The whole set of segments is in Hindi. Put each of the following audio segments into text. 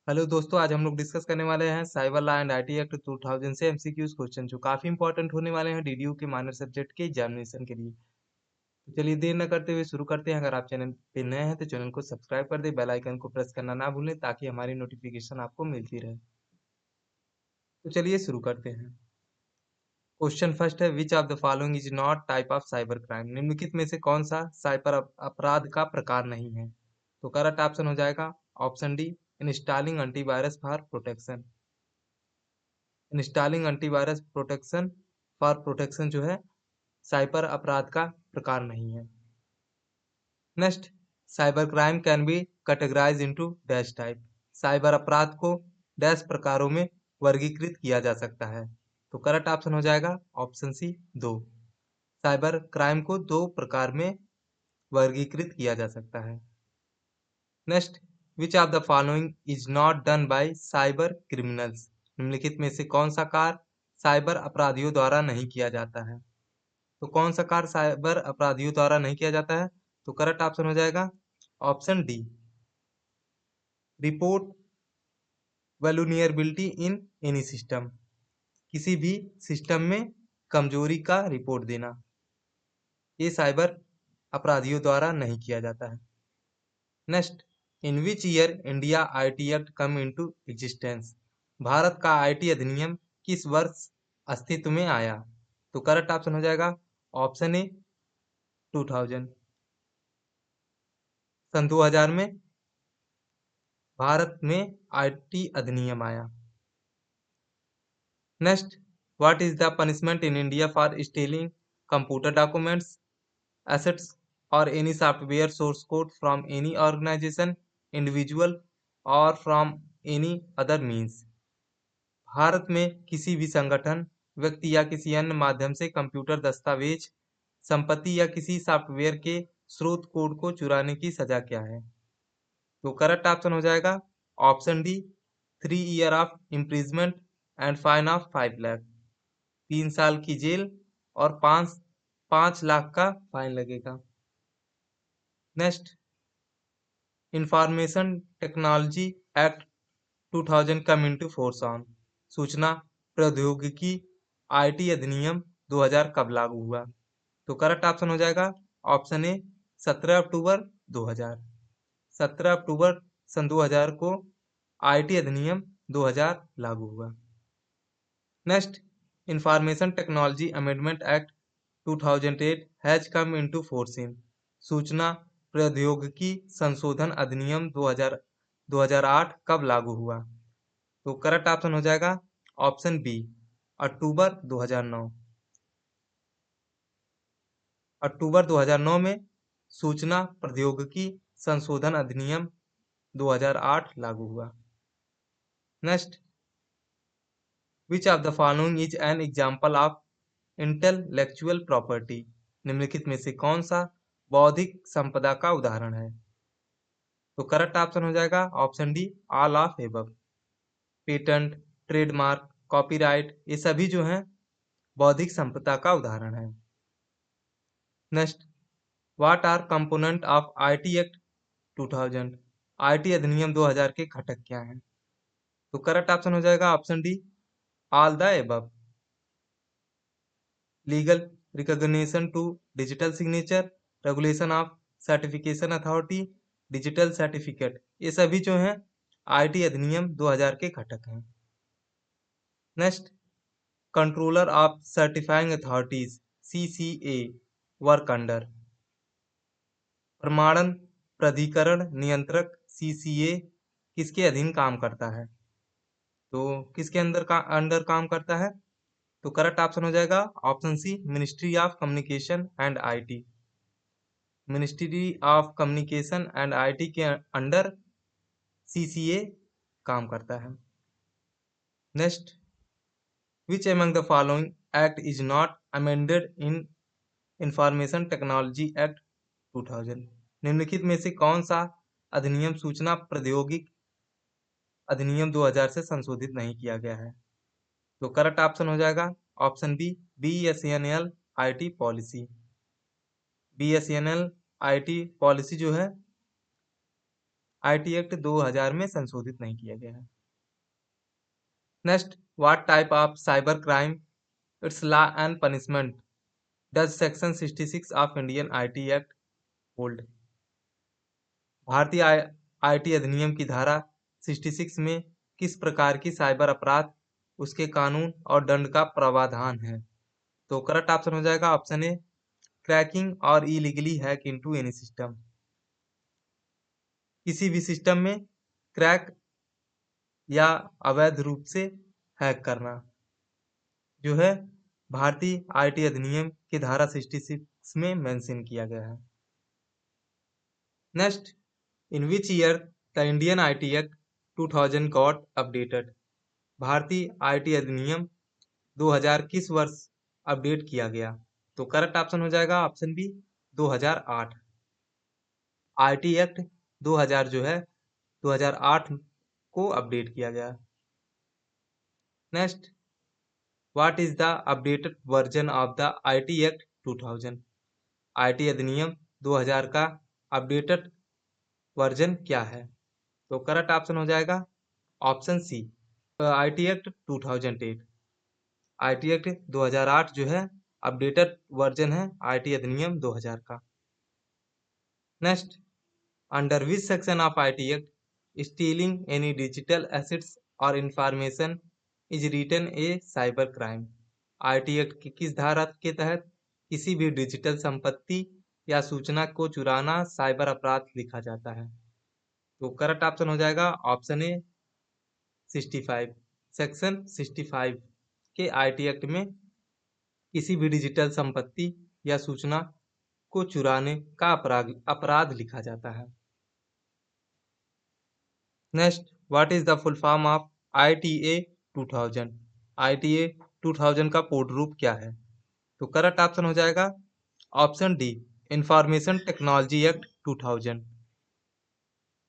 हेलो दोस्तों, आज हम लोग डिस्कस करने वाले हैं cyber law and IT act 2000 से एमसीक्यूज क्वेश्चन जो काफी इंपॉर्टेंट होने वाले हैं डीडीयू के माइनर सब्जेक्ट के एग्जामिनेशन के लिए। तो चलिए देर न करते हुए शुरू करते हैं। अगर आप चैनल पे नए हैं तो चैनल को सब्सक्राइब कर दें, बेल आइकन को प्रेस करना ना भूलें ताकि हमारी नोटिफिकेशन आपको मिलती रहे। तो चलिए शुरू करते हैं। क्वेश्चन फर्स्ट है, विच of the following is not type of cyber crime. निम्नलिखित में से कौन सा साइबर अपराध का प्रकार नहीं है? तो करेक्ट ऑप्शन हो जाएगा option D, installing antivirus for protection. Installing antivirus protection for protection जो है साइबर अपराध का प्रकार नहीं है। Next, cyber crime can be categorise into dash type. Cyber अपराध को डैश प्रकारों में वर्गीकृत किया जा सकता है। तो करेक्ट ऑप्शन हो जाएगा ऑप्शन सी, दो। साइबर क्राइम को दो प्रकार में वर्गीकृत किया जा सकता है। Next, which of the following is not done by cyber criminals. निम्नलिखित में से कौन सा कार्य साइबर अपराधियों द्वारा नहीं किया जाता है? तो कौन सा कार्य साइबर अपराधियों द्वारा नहीं किया जाता है? तो करेक्ट ऑप्शन हो जाएगा option D, report vulnerability in any system. किसी भी सिस्टम में कमजोरी का रिपोर्ट देना, ये साइबर अपराधियों द्वारा नहीं किया जाता है। Next, in which year India IT act come into existence. Bharat का आईटी अधिनियम किस वर्ष अस्तित्व में आया? तो करेक्ट ऑप्शन हो जाएगा ऑप्शन ए, 2000। सन 2000 में भारत में आईटी अधिनियम आया। Next, what is the punishment in India for stealing computer documents, assets or any software source code from any organization, individual or from any other means। Bharat में किसी भी संगठन, व्यक्ति या किसी अन्य माध्यम से कंप्यूटर दस्तावेज, संपत्ति या किसी सॉफ्टवेयर के स्रोत कोड को चुराने की सजा क्या है? तो करेक्ट ऑप्शन हो जाएगा option D, 3 year of imprisonment and fine of 5 lakh. 3 साल की जेल और 5 लाख का फाइन लगेगा। Next, information technology act 2000 come into force on. सूचना प्रौद्योगिकी आईटी अधिनियम 2000 कब लागू हुआ? तो करेक्ट ऑप्शन हो जाएगा ऑप्शन ए, 17 अक्टूबर 2000। 17 अक्टूबर सन 2000 को आईटी अधिनियम 2000 लागू हुआ। Next, information technology amendment act 2008 has come into force in. सूचना प्रौद्योगिकी संशोधन अधिनियम 2008 कब लागू हुआ? तो करेक्ट ऑप्शन हो जाएगा ऑप्शन बी, अक्टूबर 2009। अक्टूबर 2009 में सूचना प्रौद्योगिकी संशोधन अधिनियम 2008 लागू हुआ। Next, which of the following is an example of intellectual property. निम्नलिखित में से कौन सा बौद्धिक संपदा का उदाहरण है? तो करेक्ट ऑप्शन हो जाएगा option D, all of above. Patent, trademark, copyright, ये सभी जो हैं बौद्धिक संपदा का उदाहरण है। Next, what R component of IT act 2000। IT अधिनियम 2000 के घटक क्या हैं? तो करेक्ट ऑप्शन हो जाएगा option D, all the above. Legal recognition to digital signature, regulation of certification authority, digital certificate, ये सभी जो हैं आईटी अधिनियम 2000 के घटक हैं। Next, controller of certifying authorities CCA work under. प्रमाणन प्राधिकरण नियंत्रक सीसीए किसके अधीन काम करता है? तो किसके अंडर काम करता है? तो करेक्ट ऑप्शन हो जाएगा option C, ministry of communication and IT. Ministry of communication and IT के अंडर सीसीए काम करता है। Next, which among the following act is not amended in information technology act 2000। निम्नलिखित में से कौन सा अधिनियम सूचना प्रौद्योगिकी अधिनियम 2000 से संशोधित नहीं किया गया है? तो करेक्ट ऑप्शन हो जाएगा option B, BSNL IT policy. BSNL IT policy जो है आईटी एक्ट 2000 में संशोधित नहीं किया गया है। Next, what type of cyber crime, it's law and punishment does section 66 of Indian IT act hold. भारतीय आईटी अधिनियम की धारा 66 में किस प्रकार की साइबर अपराध, उसके कानून और दंड का प्रावधान है? तो करेक्ट ऑप्शन हो जाएगा ऑप्शन ए, क्रैकिंग और illegally hack into any system. किसी भी सिस्टम में क्रैक या अवैध रूप से हैक करना जो है भारतीय आईटी अधिनियम की धारा 66 में मेंशन किया गया है। Next, in which year the Indian IT act 2000 got updated. भारतीय आईटी अधिनियम 2000 किस वर्ष अपडेट किया गया? तो करेक्ट ऑप्शन हो जाएगा ऑप्शन बी, 2008। आईटी एक्ट 2000 जो है 2008 को अपडेट किया गया। Next, what is the updated version of the IT act 2000। IT अधिनियम 2000 का अपडेटेड वर्जन क्या है? तो करेक्ट ऑप्शन हो जाएगा option C, IT act 2008। IT act 2008 जो है अपडेटेड वर्जन है आईटी अधिनियम 2000 का। Next, under which section of IT act stealing any digital assets और information is written a cyber crime. IT act की किस धारा के तहत किसी भी डिजिटल संपत्ति या सूचना को चुराना साइबर अपराध लिखा जाता है? तो करेक्ट ऑप्शन हो जाएगा ऑप्शन ए, 65। सेक्शन 65 के आईटी एक्ट में किसी भी डिजिटल संपत्ति या सूचना को चुराने का अपराध लिखा जाता है। Next, what is the full form of ITA 2000। ITA 2000 का पूर्ण रूप क्या है? तो करेक्ट ऑप्शन हो जाएगा option D, information technology act 2000।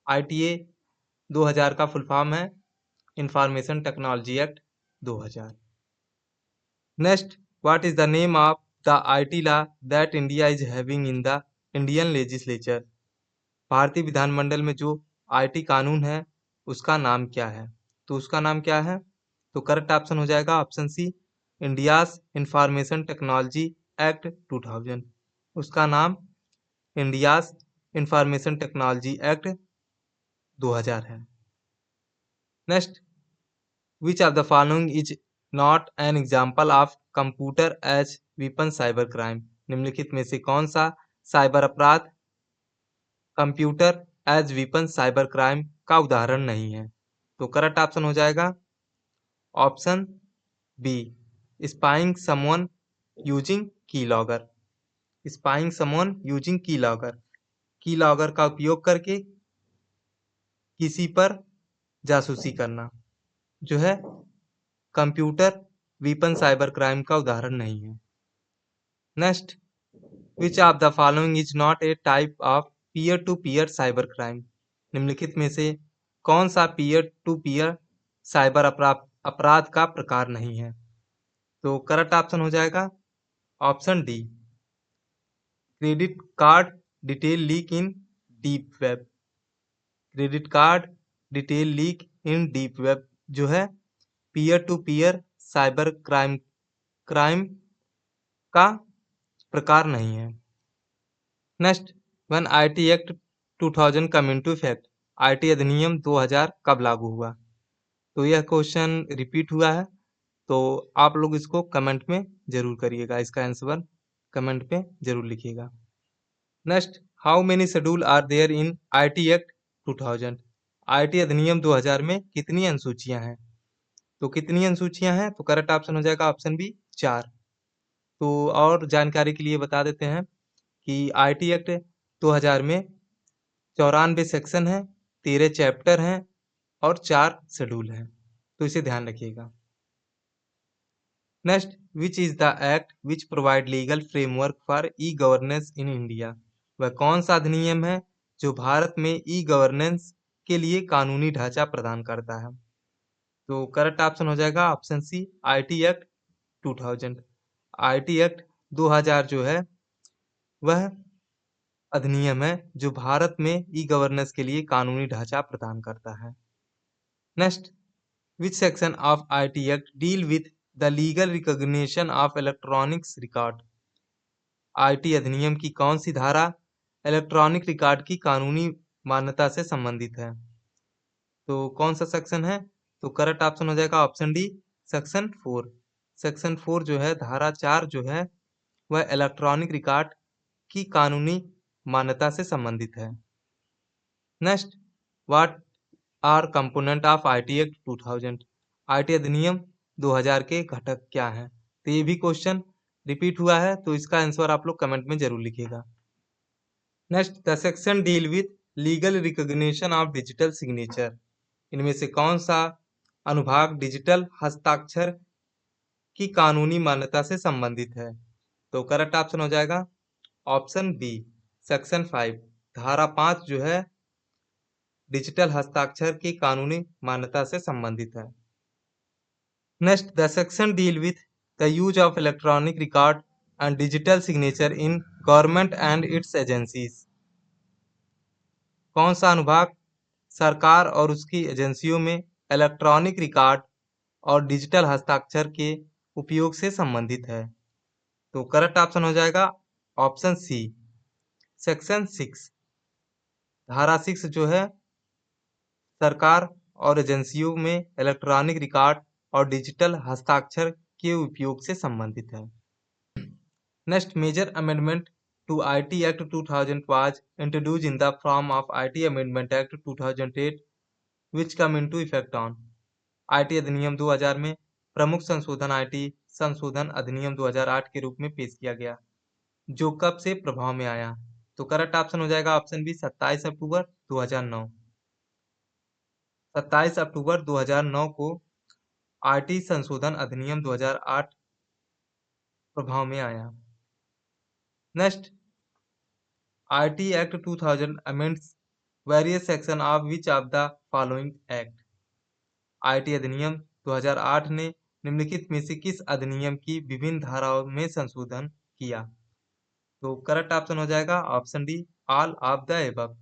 ITA 2000 का फुल फॉर्म है information technology act 2000। Next, what is the name of the IT law that India is having in the Indian legislature. भारतीय विधानमंडल में जो आईटी कानून है उसका नाम क्या है? तो उसका नाम क्या है? तो करेक्ट ऑप्शन हो जाएगा option C, India's information technology act 2000। उसका नाम इंडियाज इंफॉर्मेशन टेक्नोलॉजी एक्ट 2000 है। Next, which of the following is not an example of computer as weapon cyber crime. निम्नलिखित में से कौन सा साइबर अपराध computer as weapon cyber crime का उदाहरण नहीं है? तो करेक्ट ऑप्शन हो जाएगा option B, spying someone using keylogger. Spying someone using keylogger, keylogger का उपयोग करके किसी पर जासूसी करना जो है कंप्यूटर वेपन साइबर क्राइम का उदाहरण नहीं है। Next, which of the following is not a type of peer to peer cyber crime. निम्नलिखित में से कौन सा पीयर टू पीयर साइबर अपराध का प्रकार नहीं है? तो करेक्ट ऑप्शन हो जाएगा option D, credit card detail leak in deep web. Credit card detail leak in deep web जो है peer to peer cyber crime का प्रकार नहीं है। Next, one IT act 2000 come into effect. IT अधिनियम 2000 कब लागू हुआ? तो यह क्वेश्चन रिपीट हुआ है, तो आप लोग इसको कमेंट में जरूर करिएगा, इसका आंसर कमेंट पे जरूर लिखिएगा। Next, how many schedule are there in IT act 2000। IT अधिनियम 2000 में कितनी अनुसूचियां हैं? तो कितनी अनुसूचियां हैं? तो करेक्ट ऑप्शन हो जाएगा ऑप्शन बी, 4। तो और जानकारी के लिए बता देते हैं कि आईटी एक्ट 2000 में 94 सेक्शन है, 13 चैप्टर हैं और 4 शेड्यूल हैं, तो इसे ध्यान रखिएगा। Next, which is the act which provide legal framework for e governance in India. वह कौन सा अधिनियम है जो भारत में ई गवर्नेंस के लिए कानूनी ढांचा प्रदान करता है? तो करेक्ट ऑप्शन हो जाएगा option C, IT act 2000। IT act 2000 जो है वह अधिनियम है जो भारत में ई गवर्नेंस के लिए कानूनी ढांचा प्रदान करता है। Next, which section of IT act deal with the legal recognition of electronics record? IT अधिनियम की कौन सी धारा इलेक्ट्रॉनिक रिकॉर्ड की कानूनी मान्यता से संबंधित है? तो कौन सा सेक्शन है? तो करेक्ट ऑप्शन हो जाएगा ऑप्शन डी, सेक्शन 4। सेक्शन 4 जो है, धारा 4 जो है, वह इलेक्ट्रॉनिक रिकॉर्ड की कानूनी मान्यता से संबंधित है। Next, what R component of IT act 2000? IT अधिनियम 2000 के घटक क्या हैं? तो ये भी क्वेश्चन रिपीट हुआ है, तो इसका आंसर आप लोग कमेंट में जरूर लिखिएगा। Next, the section deal with legal recognition of digital signature. इनमें से कौन सा अनुभाग डिजिटल हस्ताक्षर की कानूनी मान्यता से संबंधित है? तो करेक्ट ऑप्शन हो जाएगा ऑप्शन बी, सेक्शन 5। धारा 5 जो है, डिजिटल हस्ताक्षर की कानूनी मान्यता से संबंधित है। Next, the section deal with the use of electronic record and digital signature in government and it's agencies. कौन सा अनुभाग सरकार और उसकी एजेंसियों में इलेक्ट्रॉनिक रिकॉर्ड और डिजिटल हस्ताक्षर के उपयोग से संबंधित है? तो करेक्ट ऑप्शन हो जाएगा ऑप्शन सी, सेक्शन 6। धारा 6 जो है, सरकार और एजेंसियों में इलेक्ट्रॉनिक रिकॉर्ड और डिजिटल हस्ताक्षर के उपयोग से संबंधित है। Next, major amendment to IT Act 2000 was introduced in the form of IT Amendment Act 2008 which come into effect on? IT अधिनियम 2000 में प्रमुख संशोधन IT संशोधन अधिनियम 2008 के रूप में पेश किया गया, जो कब से प्रभाव में आया? तो करेक्ट ऑप्शन हो जाएगा ऑप्शन बी, 27 अक्टूबर 2009। 27 अक्टूबर 2009 को आईटी संशोधन अधिनियम 2008 प्रभाव में आया। Next, IT act 2000 amends various section of which of the following act? IT अधिनियम 2008 ने निम्नलिखित में से किस अधिनियम की विभिन्न धाराओं में संशोधन किया? तो करेक्ट ऑप्शन हो जाएगा option D, all of the above.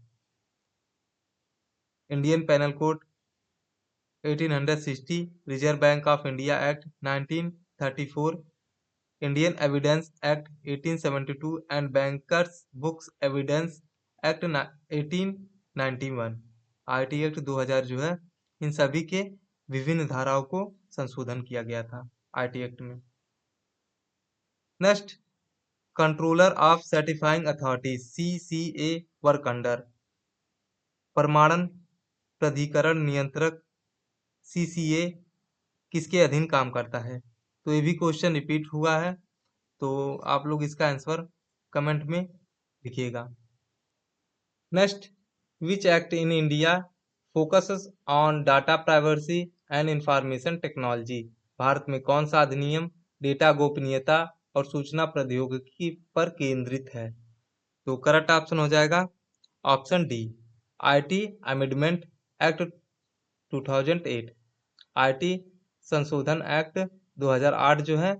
Indian penal code 1860, Reserve Bank of India act 1934, Indian evidence act 1872 and bankers books evidence act 1891। IT act 2000 जो है, इन सभी के विभिन्न धाराओं को संशोधन किया गया था आईटी एक्ट में। Next, controller of certifying authority CCA work under. प्रमाणन प्राधिकरण नियंत्रक सीसीए किसके अधीन काम करता है? तो ये भी क्वेश्चन रिपीट हुआ है, तो आप लोग इसका आंसर कमेंट में लिखिएगा। Next, which act in India focuses on data privacy and information technology? Bharat में कौन सा अधिनियम डेटा गोपनीयता और सूचना प्रौद्योगिकी पर केंद्रित है? तो करेक्ट ऑप्शन हो जाएगा option D, IT amendment act 2008। IT संशोधन एक्ट 2008 जो है,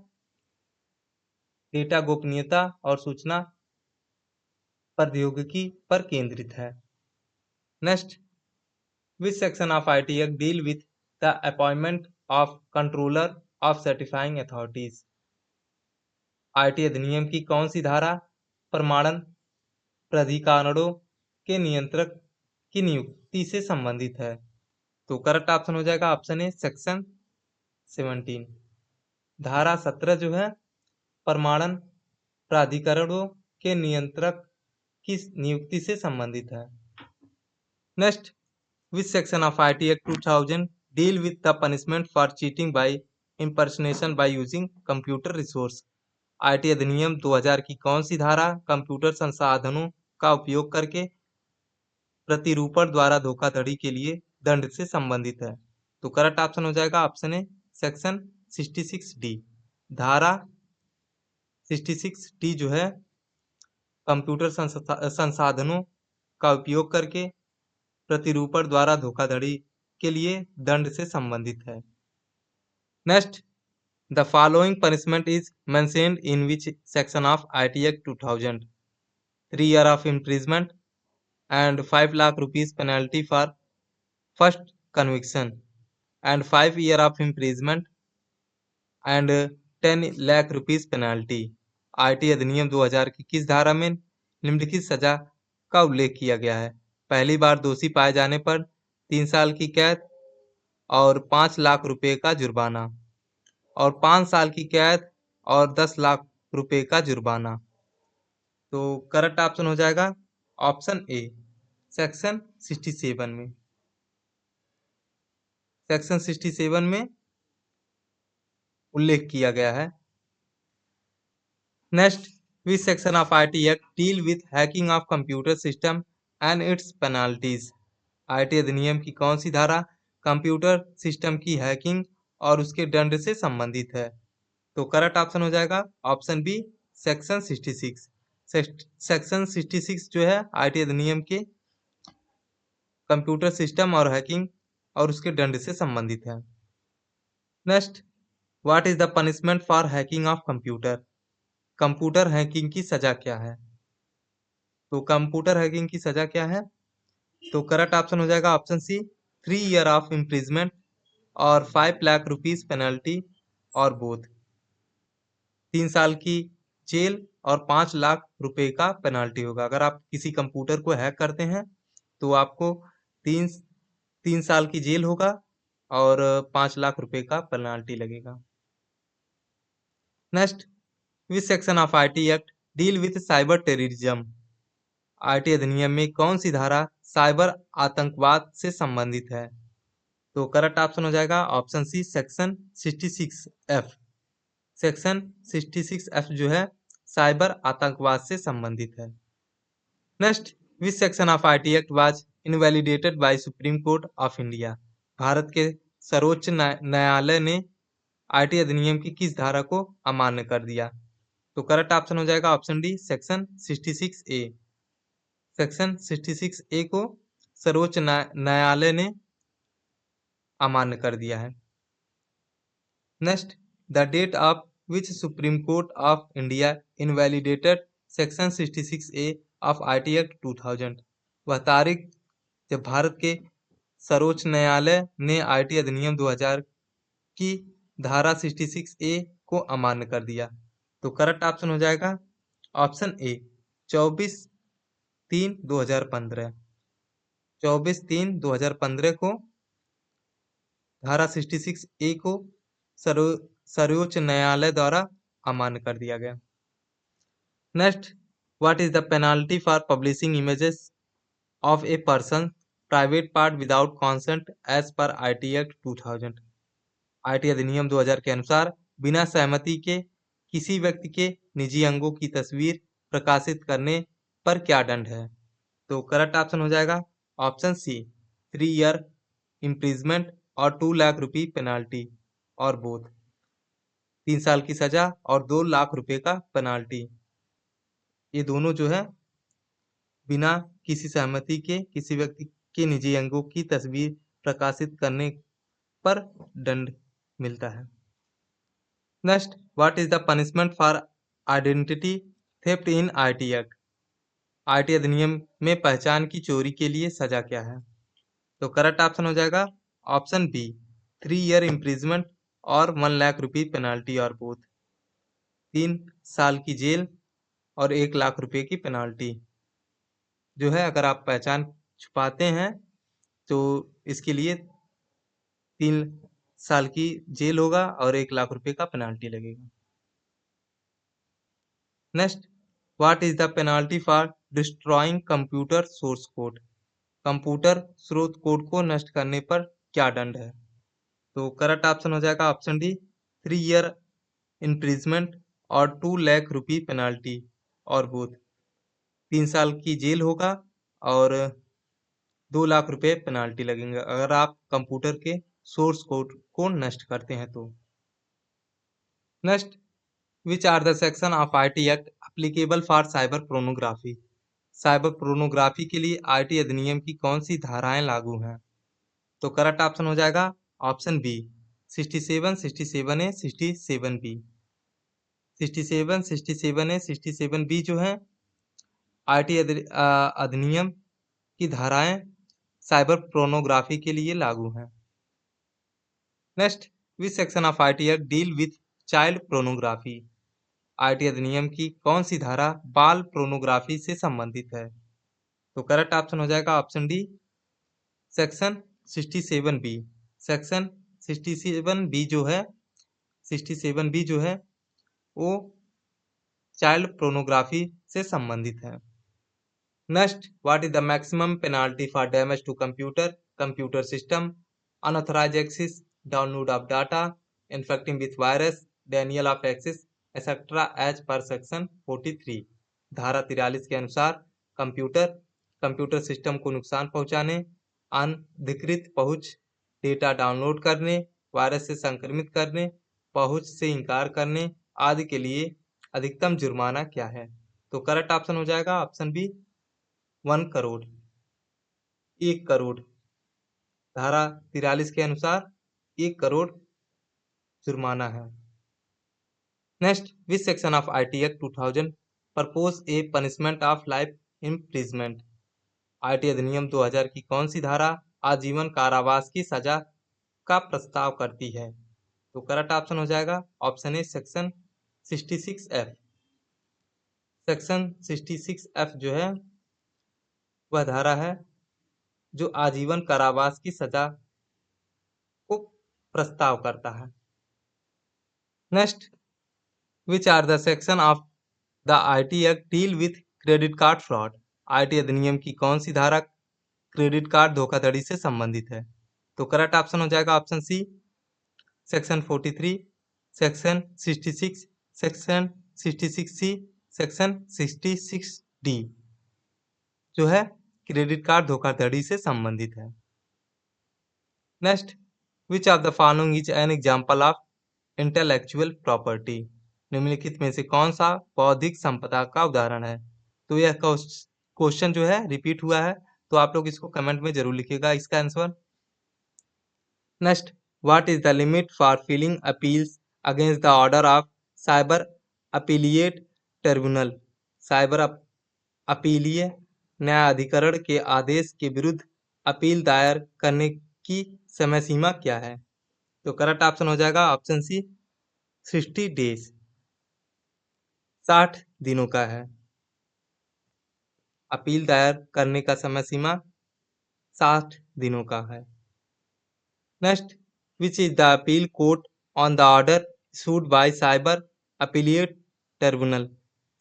डेटा गोपनीयता और सूचना प्रौद्योगिकी पर केंद्रित है। Next, which section of IT act deal with the appointment of controller of certifying authorities? IT अधिनियम की कौन सी धारा प्रमाणन प्राधिकरणों के नियंत्रक की नियुक्ति से संबंधित है? तो करेक्ट ऑप्शन हो जाएगा ऑप्शन ए, सेक्शन 17। धारा 17 जो है, प्रमाणन प्राधिकरणों के नियंत्रक की नियुक्ति से संबंधित है। Next, which section of IT act 2000 deal with the punishment for cheating by impersonation by using computer resource? IT अधिनियम 2000 की कौन सी धारा कंप्यूटर संसाधनों का उपयोग करके प्रतिरूपण द्वारा धोखाधड़ी के लिए दंड से संबंधित है? तो करेक्ट ऑप्शन हो जाएगा ऑप्शन ए, सेक्शन 66 डी। धारा 66 डी जो है, कंप्यूटर संसाधनों का उपयोग करके प्रतिरूपण द्वारा धोखाधड़ी के लिए दंड से संबंधित है। Next, the following punishment is mentioned in which section of IT act 2000? 3 year of imprisonment and 5 lakh rupees penalty for first conviction and 5 year of imprisonment and 10 lakh rupees penalty. RT अधिनियम 2000 की किस धारा में निम्नलिखित सजा का उल्लेख किया गया है? पहली बार दोषी पाए जाने पर 3 साल की कैद और 5 लाख रुपए का जुर्माना और 5 साल की कैद और 10 लाख रुपए का जुर्माना। तो करेक्ट ऑप्शन हो जाएगा ऑप्शन ए सेक्शन 67 में। सेक्शन 67 में उल्लेख किया गया है। Next, which section of IT act deal with hacking of computer system and it's penalties? IT अधिनियम की कौन सी धारा कंप्यूटर सिस्टम की हैकिंग और उसके दंड से संबंधित है? तो करेक्ट ऑप्शन हो जाएगा ऑप्शन बी सेक्शन 66। सेक्शन 66 जो है आईटी अधिनियम के कंप्यूटर सिस्टम और हैकिंग और उसके दंड से संबंधित है। Next, what is the punishment for hacking of computer? Computer hacking की सजा क्या है? तो कंप्यूटर हैकिंग की सजा क्या है? तो करेक्ट ऑप्शन हो जाएगा option C 3 year of imprisonment और 5 लाख रुपीस पेनल्टी और बोथ। 3 साल की जेल और 5 लाख रुपए का पेनाल्टी होगा। अगर आप किसी कंप्यूटर को हैक करते हैं तो आपको 3 साल की जेल होगा और 5 लाख रुपए का पेनाल्टी लगेगा। Next, which section of IT act deal with cyber terrorism? IT अधिनियम में कौन सी धारा साइबर आतंकवाद से संबंधित है? तो करेक्ट ऑप्शन हो जाएगा option C section 66F। Section 66F जो है साइबर आतंकवाद से संबंधित है। Next, which section of IT act was invalidated by supreme court of India? भारत के सर्वोच्च न्यायालय ने आईटी अधिनियम की किस धारा को अमान्य कर दिया? तो करेक्ट ऑप्शन हो जाएगा option D section 66A। Section 66A को सर्वोच्च न्यायालय ने अमान्य कर दिया है। Next, the date of which supreme court of India invalidated section 66A of IT act 2000? वह तारीख जब भारत के सर्वोच्च न्यायालय ने आईटी अधिनियम 2000 की धारा 66A को अमान्य कर दिया। तो करेक्ट ऑप्शन हो जाएगा ऑप्शन ए 24/3/2015। 24/3/2015 को धारा 66A को सर्वोच्च न्यायालय द्वारा अमान्य कर दिया गया। Next, what is the penalty for publishing images of a person private part without consent as per IT act 2000? IT अधिनियम 2000 के अनुसार बिना सहमति के किसी व्यक्ति के निजी अंगों की तस्वीर प्रकाशित करने पर क्या दंड है? तो करेक्ट ऑप्शन हो जाएगा ऑप्शन सी 3 ईयर इम्प्रिजमेंट और 2 लाख रुपए पेनाल्टी और बोथ। 3 साल की सजा और 2 लाख रुपए का पेनाल्टी, ये दोनों जो है बिना किसी सहमति के किसी व्यक्ति के निजी अंगों की तस्वीर प्रकाशित करने पर दंड मिलता है। Next, what is the punishment for identity theft in IT act? IT अधिनियम में पहचान की चोरी के लिए सजा क्या है? तो करेक्ट ऑप्शन हो जाएगा ऑप्शन बी 3 ईयर इम्प्रिजमेंट और 1 लाख रुपए पेनाल्टी और बोथ। 3 साल की जेल और 1 लाख रुपए की पेनाल्टी जो है अगर आप पहचान छुपाते हैं तो इसके लिए 3 साल की जेल होगा और 1 लाख रुपए का पेनाल्टी लगेगा। Next, what is the penalty for destroying computer source code? Computer स्रोत कोड को नष्ट करने पर क्या दंड है? तो करेक्ट ऑप्शन हो जाएगा ऑप्शन डी 3 ईयर इम्प्रिजमेंट और 2 लाख रुपए पेनाल्टी और बोथ। 3 साल की जेल होगा और 2 लाख रुपए पेनाल्टी लगेंगे अगर आप कंप्यूटर के सोर्स कोड को नष्ट करते हैं तो। Next, which are the section of IT act applicable for cyber pornography? Cyber pornography के लिए आईटी अधिनियम की कौन सी धाराएं लागू हैं? तो करेक्ट ऑप्शन हो जाएगा option B 67, 67A, 67B। 67, 67A, 67B जो है आईटी अधिनियम की धाराएं साइबर पोर्नोग्राफी के लिए लागू हैं। Next, which section of IT act deal with child pornography? IT अधिनियम की कौन सी धारा बाल पोर्नोग्राफी से संबंधित है? तो करेक्ट ऑप्शन हो जाएगा option D, section 67 B. Section 67 B जो है 67 बी जो है वो चाइल्ड पोर्नोग्राफी से संबंधित है। Next, what is the maximum penalty for damage to computer system, unauthorised access, download of data, infecting with virus, denial of access etcetera as per section 43। धारा 43 के अनुसार कंप्यूटर सिस्टम को नुकसान पहुंचाने, अनधिकृत पहुंच, डेटा डाउनलोड करने, वायरस से संक्रमित करने, पहुंच से इनकार करने आदि के लिए अधिकतम जुर्माना क्या है? तो करेक्ट ऑप्शन हो जाएगा ऑप्शन बी, 1 करोड़, 1 करोड़। धारा 43 के अनुसार 1 करोड़ जुर्माना है। Next, which section of IT act 2000 propose A punishment of life imprisonment? IT अधिनियम 2000 की कौन सी धारा आजीवन कारावास की सजा का प्रस्ताव करती है? तो करेक्ट ऑप्शन हो जाएगा option A, section 66F। Section 66F जो है वह धारा है जो आजीवन कारावास की सजा को प्रस्ताव करता है। Next, which are the section of the IT act deal with credit card fraud? IT अधिनियम की कौन सी धारा क्रेडिट कार्ड धोखाधड़ी से संबंधित है? तो करेक्ट ऑप्शन हो जाएगा option C, section 43, section 66, section 66C, section 66D जो है क्रेडिट कार्ड धोखाधड़ी से संबंधित है। Next, which of the following is an example of intellectual property? निम्नलिखित में से कौन सा बौद्धिक संपदा का उदाहरण है? तो यह क्वेश्चन जो है रिपीट हुआ है, तो आप लोग इसको कमेंट में जरूर लिखिएगा इसका answer. Next, what is the limit for filing appeals against the order of cyber appellate tribunal? Cyber अपीलीय न्यायाधिकरण के आदेश के विरुद्ध अपील दायर करने की समय सीमा क्या है? तो करेक्ट ऑप्शन हो जाएगा ऑप्शन सी, 60 डेज, 60 दिनों का है। अपील दायर करने का समय सीमा 60 दिनों का है। Next, which is the appeal court on the order issued by cyber appellate tribunal?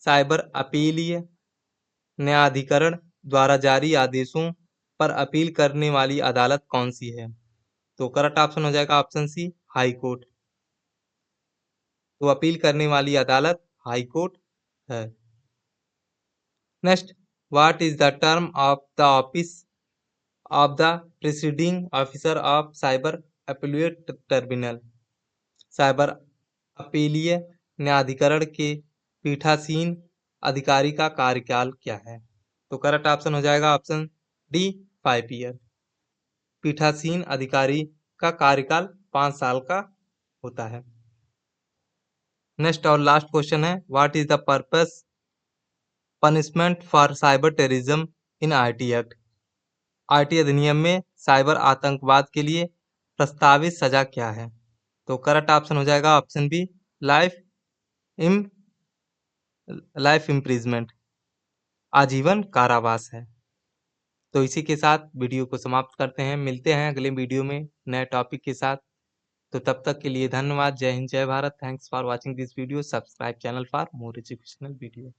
Cyber अपीलीय न्यायाधिकरण द्वारा जारी आदेशों पर अपील करने वाली अदालत कौन सी है? तो करेक्ट ऑप्शन हो जाएगा ऑप्शन सी, हाई कोर्ट। तो अपील करने वाली अदालत हाई कोर्ट है। Next, what is the term of the office of the preceding officer of cyber appellate tribunal? Cyber अपीलीय न्यायाधिकरण के पीठासीन अधिकारी का कार्यकाल क्या है? तो करेक्ट ऑप्शन हो जाएगा ऑप्शन डी, 5 ईयर। पीठासीन अधिकारी का कार्यकाल 5 साल का होता है। नेक्स्ट और लास्ट क्वेश्चन है, what is the purpose punishment for cyber terrorism in IT act? IT अधिनियम में साइबर आतंकवाद के लिए प्रस्तावित सजा क्या है? तो करेक्ट ऑप्शन हो जाएगा ऑप्शन बी, लाइफ इम्प्रिजमेंट, आजीवन कारावास है। तो इसी के साथ वीडियो को समाप्त करते हैं, मिलते हैं अगले वीडियो में नए टॉपिक के साथ। तो तब तक के लिए धन्यवाद। जय हिंद, जय Bharat. Thanks for watching this video. Subscribe channel for more educational video.